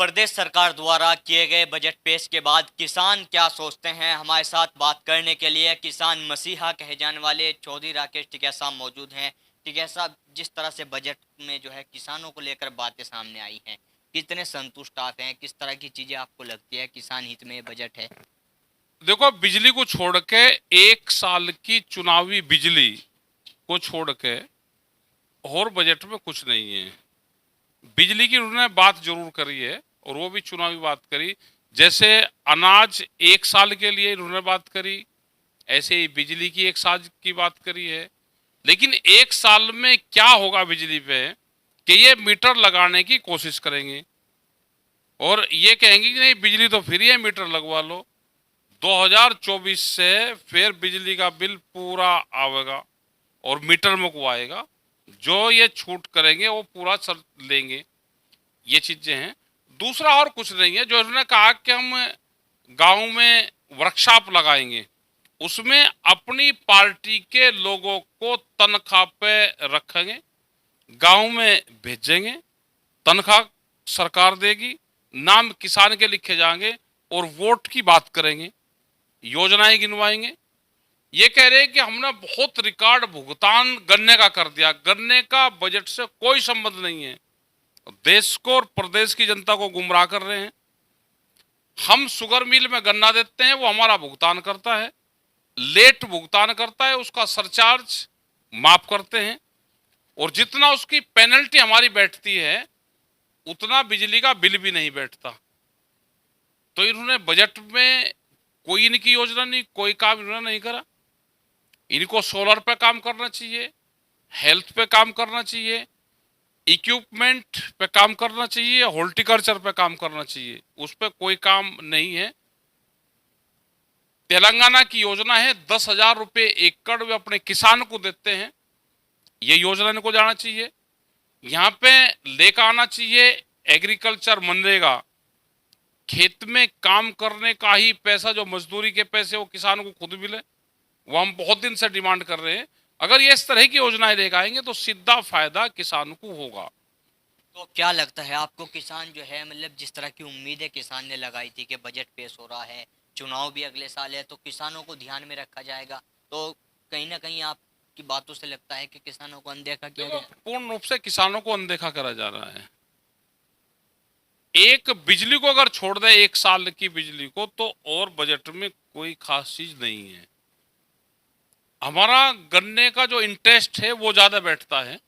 प्रदेश सरकार द्वारा किए गए बजट पेश के बाद किसान क्या सोचते हैं, हमारे साथ बात करने के लिए किसान मसीहा कहे जाने वाले चौधरी राकेश टिकैत साहब मौजूद हैं। टिकैत साहब, जिस तरह से बजट में जो है किसानों को लेकर बातें सामने आई हैं, कितने संतुष्ट आप हैं? किस तरह की चीजें आपको लगती है किसान हित में बजट है? देखो, बिजली को छोड़ के 1 साल की चुनावी बिजली को छोड़ के और बजट में कुछ नहीं है। बिजली की उन्होंने बात जरूर करी है और वो भी चुनावी बात करी। जैसे अनाज 1 साल के लिए उन्होंने बात करी, ऐसे ही बिजली की 1 साल की बात करी है। लेकिन 1 साल में क्या होगा बिजली पे कि ये मीटर लगाने की कोशिश करेंगे और ये कहेंगे कि नहीं, बिजली तो फ्री है, मीटर लगवा लो। 2024 से फिर बिजली का बिल पूरा आवेगा और मीटर में को आएगा। जो ये छूट करेंगे वो पूरा सर लेंगे। ये चीजें हैं। दूसरा और कुछ नहीं है। जो उन्होंने कहा कि हम गांव में वर्कशॉप लगाएंगे, उसमें अपनी पार्टी के लोगों को तनख्वाह पे रखेंगे, गांव में भेजेंगे, तनख्वाह सरकार देगी, नाम किसान के लिखे जाएंगे और वोट की बात करेंगे, योजनाएं गिनवाएंगे। ये कह रहे हैं कि हमने बहुत रिकॉर्ड भुगतान गन्ने का कर दिया। गन्ने का बजट से कोई संबंध नहीं है। देश को और प्रदेश की जनता को गुमराह कर रहे हैं। हम शुगर मिल में गन्ना देते हैं, वो हमारा भुगतान करता है, लेट भुगतान करता है, उसका सरचार्ज माफ करते हैं और जितना उसकी पेनल्टी हमारी बैठती है उतना बिजली का बिल भी नहीं बैठता। तो इन्होंने बजट में कोई इनकी योजना नहीं, कोई काम इन्होंने नहीं करा। इनको सोलर पे काम करना चाहिए, हेल्थ पे काम करना चाहिए, इक्विपमेंट पे काम करना चाहिए, हॉर्टिकल्चर पे काम करना चाहिए। उस पर कोई काम नहीं है। तेलंगाना की योजना है, 10,000 रुपये एकड़ वे अपने किसान को देते हैं। ये योजना इनको जाना चाहिए। यहाँ पे लेकर आना चाहिए एग्रीकल्चर मनरेगा। खेत में काम करने का ही पैसा, जो मजदूरी के पैसे वो किसान को खुद मिले। वो हम बहुत दिन से डिमांड कर रहे हैं। अगर ये इस तरह की योजनाएं लेकर आएंगे तो सीधा फायदा किसान को होगा। तो क्या लगता है आपको, किसान जो है, मतलब जिस तरह की उम्मीदें किसान ने लगाई थी कि बजट पेश हो रहा है, चुनाव भी अगले साल है, तो किसानों को ध्यान में रखा जाएगा, तो कहीं ना कहीं आपकी बातों से लगता है कि किसानों को अनदेखा किया देखो, जाए? पूर्ण रूप से किसानों को अनदेखा करा जा रहा है। एक बिजली को अगर छोड़ दे, 1 साल की बिजली को, तो और बजट में कोई खास चीज नहीं है। हमारा गन्ने का जो इंटरेस्ट है वो ज्यादा बैठता है।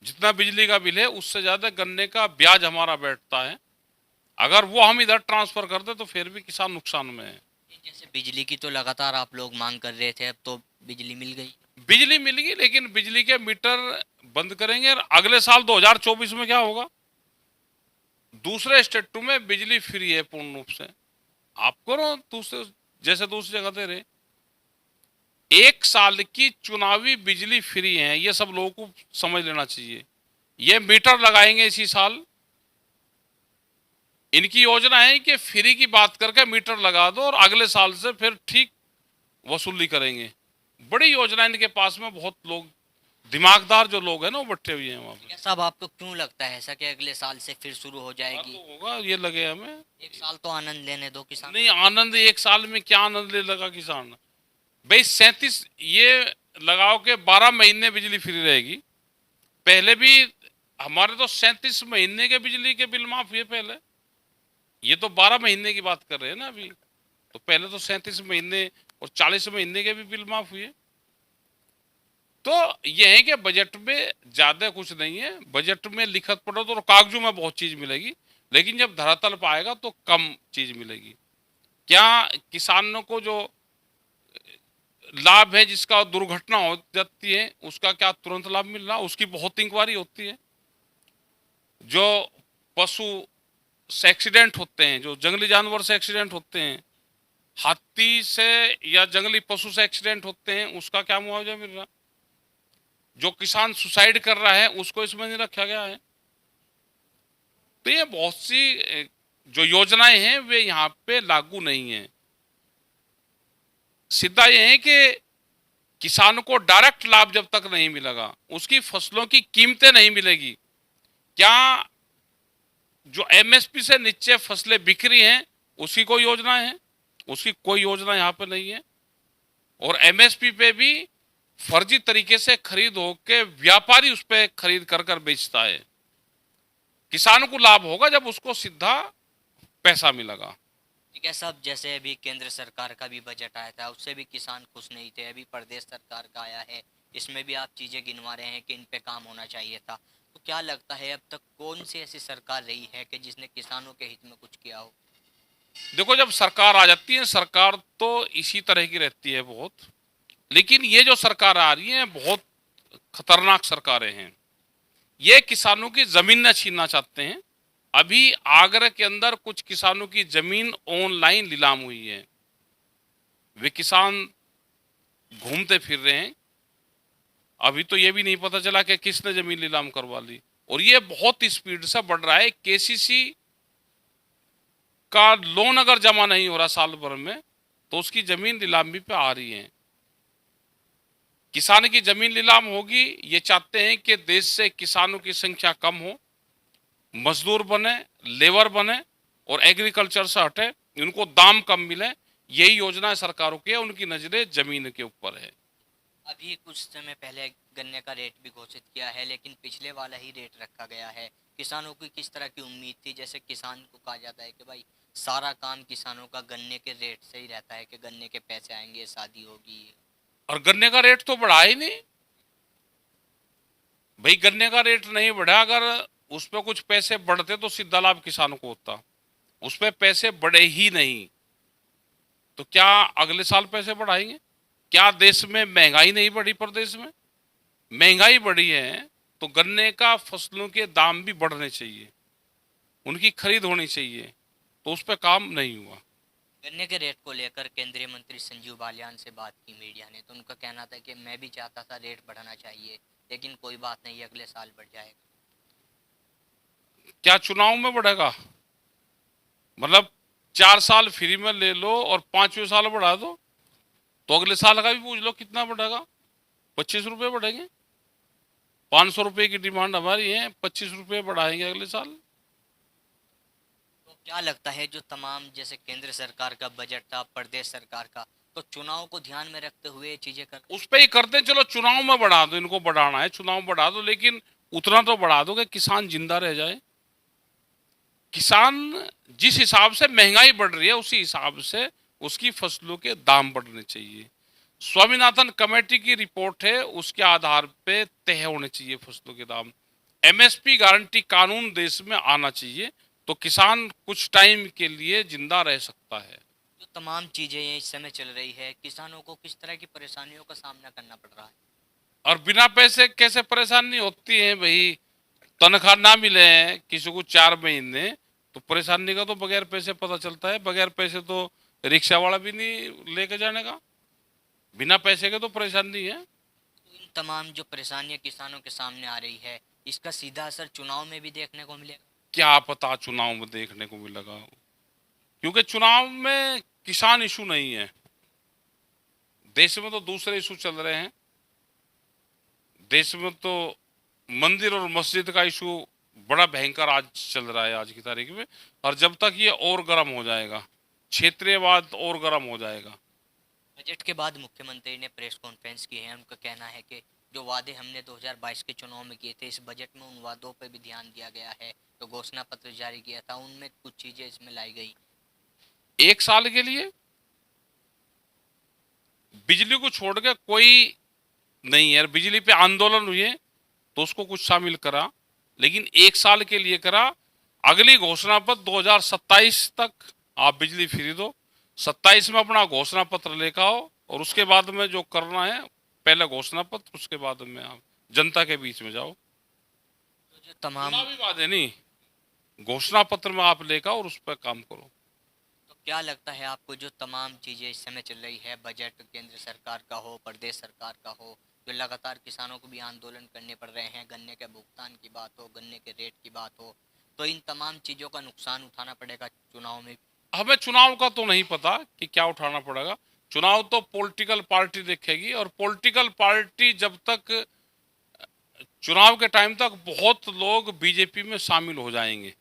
जितना बिजली का बिल है उससे ज्यादा गन्ने का ब्याज हमारा बैठता है। अगर वो हम इधर ट्रांसफर कर दे तो फिर भी किसान नुकसान में है। जैसे बिजली की तो लगातार आप लोग मांग कर रहे थे, अब तो बिजली मिल गई। बिजली मिलेगी, लेकिन बिजली के मीटर बंद करेंगे। और अगले साल 2024 में क्या होगा? दूसरे स्टेटों में बिजली फ्री है पूर्ण रूप से। आप करो दूसरे, जैसे दूसरी जगह दे रहे। 1 साल की चुनावी बिजली फ्री है, ये सब लोगों को समझ लेना चाहिए। ये मीटर लगाएंगे इसी साल। इनकी योजना है कि फ्री की बात करके मीटर लगा दो और अगले साल से फिर ठीक वसूली करेंगे। बड़ी योजना इनके पास में। बहुत लोग दिमागदार जो लोग हैं ना, वो बैठे हुए हैं वहां पे। क्या साहब, आपको क्यों लगता है ऐसा कि अगले साल से फिर शुरू हो हाँ, जाएगी? तो होगा, ये लगे हमें। एक साल तो आनंद लेने दो किसान। नहीं, आनंद 1 साल में क्या आनंद ले लगा किसान? भाई 37 ये लगाओ के 12 महीने बिजली फ्री रहेगी। पहले भी हमारे तो 37 महीने के बिजली के बिल माफ हुए पहले। ये तो 12 महीने की बात कर रहे हैं ना अभी। तो पहले तो 37 महीने और 40 महीने के भी बिल माफ हुए। तो ये है कि बजट में ज्यादा कुछ नहीं है। बजट में लिखत पढ़ो तो कागजों में बहुत चीज मिलेगी, लेकिन जब धरातल पर आएगा तो कम चीज मिलेगी। क्या किसानों को जो लाभ है, जिसका दुर्घटना हो जाती है, उसका क्या तुरंत लाभ मिल रहा? उसकी बहुत इंक्वायरी होती है। जो पशु से एक्सीडेंट होते हैं, जो जंगली जानवर से एक्सीडेंट होते हैं, हाथी से या जंगली पशु से एक्सीडेंट होते हैं, उसका क्या मुआवजा मिल रहा? जो किसान सुसाइड कर रहा है उसको इसमें नहीं रखा गया है। तो ये बहुत सी जो योजनाएं हैं वे यहाँ पे लागू नहीं है। सीधा ये है कि किसान को डायरेक्ट लाभ जब तक नहीं मिलेगा, उसकी फसलों की कीमतें नहीं मिलेगी। क्या जो एमएसपी से नीचे फसलें बिक्री हैं उसकी कोई योजना है? उसकी कोई योजना यहाँ पे नहीं है। और एमएसपी पे भी फर्जी तरीके से खरीद होके व्यापारी उस पर खरीद कर कर बेचता है। किसान को लाभ होगा जब उसको सीधा पैसा मिलेगा। ठीक है साहब, जैसे अभी केंद्र सरकार का भी बजट आया था, उससे भी किसान खुश नहीं थे। अभी प्रदेश सरकार का आया है, इसमें भी आप चीजें गिनवा रहे हैं कि इन पे काम होना चाहिए था। तो क्या लगता है अब तक कौन सी ऐसी सरकार रही है कि जिसने किसानों के हित में कुछ किया हो? देखो, जब सरकार आ जाती है, सरकार तो इसी तरह की रहती है बहुत, लेकिन ये जो सरकार आ रही है बहुत खतरनाक सरकारें हैं। ये किसानों की जमीन न छीनना चाहते हैं। अभी आगरा के अंदर कुछ किसानों की जमीन ऑनलाइन नीलाम हुई है। वे किसान घूमते फिर रहे हैं। अभी तो ये भी नहीं पता चला कि किसने जमीन नीलाम करवा ली। और ये बहुत स्पीड से बढ़ रहा है। केसीसी का लोन अगर जमा नहीं हो रहा साल भर में, तो उसकी जमीन नीलामी पे आ रही है। किसान की जमीन नीलाम होगी। ये चाहते हैं कि देश से किसानों की संख्या कम हो, मजदूर बने, लेबर बने और एग्रीकल्चर से हटे, इनको दाम कम मिले। यही योजना सरकारों की है। उनकी नजरें जमीन के ऊपर है। अभी कुछ समय पहले गन्ने का रेट भी घोषित किया है, लेकिन पिछले वाला ही रेट रखा गया है। किसानों की किस तरह की उम्मीद थी? जैसे किसान को कहा जाता है कि भाई सारा काम किसानों का गन्ने के रेट से ही रहता है कि गन्ने के पैसे आएंगे, शादी होगी। और गन्ने का रेट तो बढ़ा ही नहीं भाई। गन्ने का रेट नहीं बढ़ा। अगर उस पर कुछ पैसे बढ़ते तो सीधा लाभ किसानों को होता। उस पर पैसे बढ़े ही नहीं, तो क्या अगले साल पैसे बढ़ाएंगे? क्या देश में महंगाई नहीं बढ़ी? प्रदेश में महंगाई बढ़ी है तो गन्ने का फसलों के दाम भी बढ़ने चाहिए, उनकी खरीद होनी चाहिए। तो उस पर काम नहीं हुआ। गन्ने के रेट को लेकर केंद्रीय मंत्री संजीव बालियान से बात की मीडिया ने, तो उनका कहना था कि मैं भी चाहता था रेट बढ़ाना चाहिए, लेकिन कोई बात नहीं, अगले साल बढ़ जाएगा। क्या चुनाव में बढ़ेगा? मतलब 4 साल फ्री में ले लो और 5वें साल बढ़ा दो, तो अगले साल का भी पूछ लो कितना बढ़ेगा। 25 रुपये बढ़ेंगे। 500 रुपये की डिमांड हमारी है, 25 रुपये बढ़ाएंगे अगले साल। तो क्या लगता है जो तमाम जैसे केंद्र सरकार का बजट था, प्रदेश सरकार का, तो चुनाव को ध्यान में रखते हुए चीजें कर उस पर ही करते हैं। चलो चुनाव में बढ़ा दो, इनको बढ़ाना है चुनाव बढ़ा दो, लेकिन उतना तो बढ़ा दो कि किसान जिंदा रह जाए। किसान जिस हिसाब से महंगाई बढ़ रही है उसी हिसाब से उसकी फसलों के दाम बढ़ने चाहिए। स्वामीनाथन कमेटी की रिपोर्ट है, उसके आधार पे तय होने चाहिए फसलों के दाम। एमएसपी गारंटी कानून देश में आना चाहिए, तो किसान कुछ टाइम के लिए जिंदा रह सकता है। जो तमाम चीजें ये इस समय चल रही है, किसानों को किस तरह की परेशानियों का सामना करना पड़ रहा है? और बिना पैसे कैसे परेशानी होती है भाई? तनख्वाह ना मिले किसी को 4 महीने, तो परेशानी का तो बगैर पैसे पता चलता है। बगैर पैसे तो रिक्शा वाला भी नहीं लेके जाने का। बिना पैसे के तो परेशानी है। तो इन तमाम जो परेशानियां किसानों के सामने आ रही है, इसका सीधा असर चुनाव में भी देखने को मिलेगा? क्या पता चुनाव में देखने को मिलेगा, क्योंकि चुनाव में किसान इशू नहीं है। देश में तो दूसरे इशू चल रहे हैं। देश में तो मंदिर और मस्जिद का इशू बड़ा भयंकर आज चल रहा है, आज की तारीख में। और जब तक ये और गर्म हो जाएगा, क्षेत्रीयवाद और गर्म हो जाएगा। बजट के बाद मुख्यमंत्री ने प्रेस कॉन्फ्रेंस की है। उनका कहना है कि जो वादे हमने 2022 के चुनाव में किए थे, इस बजट में उन वादों पर भी ध्यान दिया गया है। तो घोषणा पत्र जारी किया था, उनमें कुछ चीजें इसमें लाई गई। 1 साल के लिए बिजली को छोड़ के कोई नहीं है। बिजली पे आंदोलन हुए तो उसको कुछ शामिल करा, लेकिन 1 साल के लिए करा। अगली घोषणा पत्र 2027 तक आप बिजली फ्री दो। 27 में अपना घोषणा पत्र लेकर आओ, और उसके बाद में जो करना है, पहले घोषणा पत्र, उसके बाद में आप जनता के बीच में जाओ। तो जो तमाम चुनावी वादे नहीं, घोषणा पत्र में आप लेकर और उस पर काम करो। तो क्या लगता है आपको जो तमाम चीजें इस समय चल रही है, बजट केंद्र सरकार का हो, प्रदेश सरकार का हो, जो लगातार किसानों को भी आंदोलन करने पड़ रहे हैं, गन्ने के भुगतान की बात हो, गन्ने के रेट की बात हो, तो इन तमाम चीजों का नुकसान उठाना पड़ेगा चुनाव में? हमें चुनाव का तो नहीं पता कि क्या उठाना पड़ेगा। चुनाव तो पॉलिटिकल पार्टी देखेगी, और पॉलिटिकल पार्टी जब तक, चुनाव के टाइम तक बहुत लोग बीजेपी में शामिल हो जाएंगे।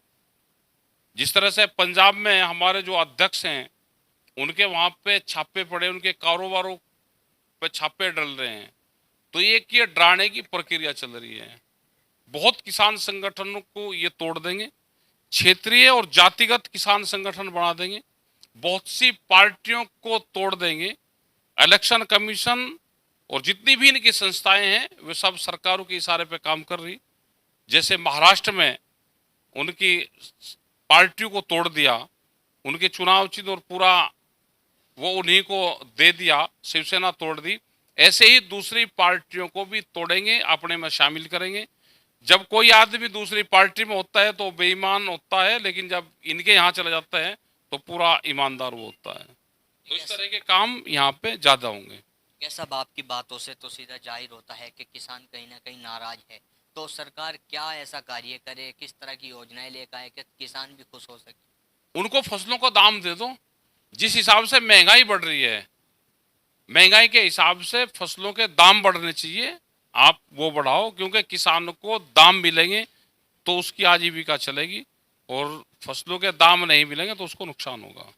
जिस तरह से पंजाब में हमारे जो अध्यक्ष हैं उनके वहां पे छापे पड़े, उनके कारोबारों पे छापे डल रहे हैं, तो ये डराने की प्रक्रिया चल रही है। बहुत किसान संगठनों को ये तोड़ देंगे, क्षेत्रीय और जातिगत किसान संगठन बना देंगे, बहुत सी पार्टियों को तोड़ देंगे। इलेक्शन कमीशन और जितनी भी इनकी संस्थाएं हैं वे सब सरकारों के इशारे पे काम कर रही। जैसे महाराष्ट्र में उनकी पार्टियों को तोड़ दिया, उनके चुनाव चिन्ह और पूरा वो उन्हीं को दे दिया, शिवसेना तोड़ दी, ऐसे ही दूसरी पार्टियों को भी तोड़ेंगे, अपने में शामिल करेंगे। जब कोई आदमी दूसरी पार्टी में होता है तो बेईमान होता है, लेकिन जब इनके यहाँ चला जाता है तो पूरा ईमानदार वो होता है। तो इस तरह के काम यहाँ पे ज्यादा होंगे। कैसा आपकी बातों से तो सीधा जाहिर होता है कि किसान कहीं ना कहीं नाराज है, तो सरकार क्या ऐसा कार्य करे, किस तरह की योजनाएं लेकर आए कि किसान भी खुश हो सके? उनको फसलों का दाम दे दो। जिस हिसाब से महंगाई बढ़ रही है, महंगाई के हिसाब से फसलों के दाम बढ़ने चाहिए, आप वो बढ़ाओ, क्योंकि किसान को दाम मिलेंगे तो उसकी आजीविका चलेगी, और फसलों के दाम नहीं मिलेंगे तो उसको नुकसान होगा।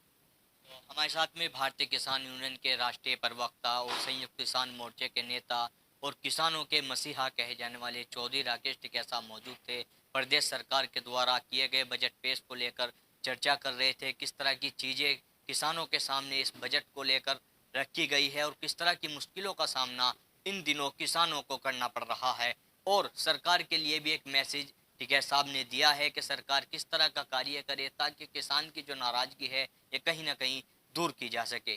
हमारे साथ में भारतीय किसान यूनियन के राष्ट्रीय प्रवक्ता और संयुक्त किसान मोर्चे के नेता और किसानों के मसीहा कहे जाने वाले चौधरी राकेश टिकैत मौजूद थे। प्रदेश सरकार के द्वारा किए गए बजट पेश को लेकर चर्चा कर रहे थे, किस तरह की चीज़ें किसानों के सामने इस बजट को लेकर रखी गई है और किस तरह की मुश्किलों का सामना इन दिनों किसानों को करना पड़ रहा है। और सरकार के लिए भी एक मैसेज टिकैत साहब ने दिया है कि सरकार किस तरह का कार्य करे ताकि किसान की जो नाराजगी है ये कहीं ना कहीं दूर की जा सके।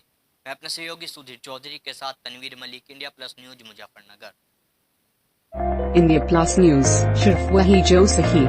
मैं अपने सहयोगी सुधीर चौधरी के साथ Tanveer Malik, India plus news, Muzaffarnagar. India plus news, सिर्फ वही जो सही।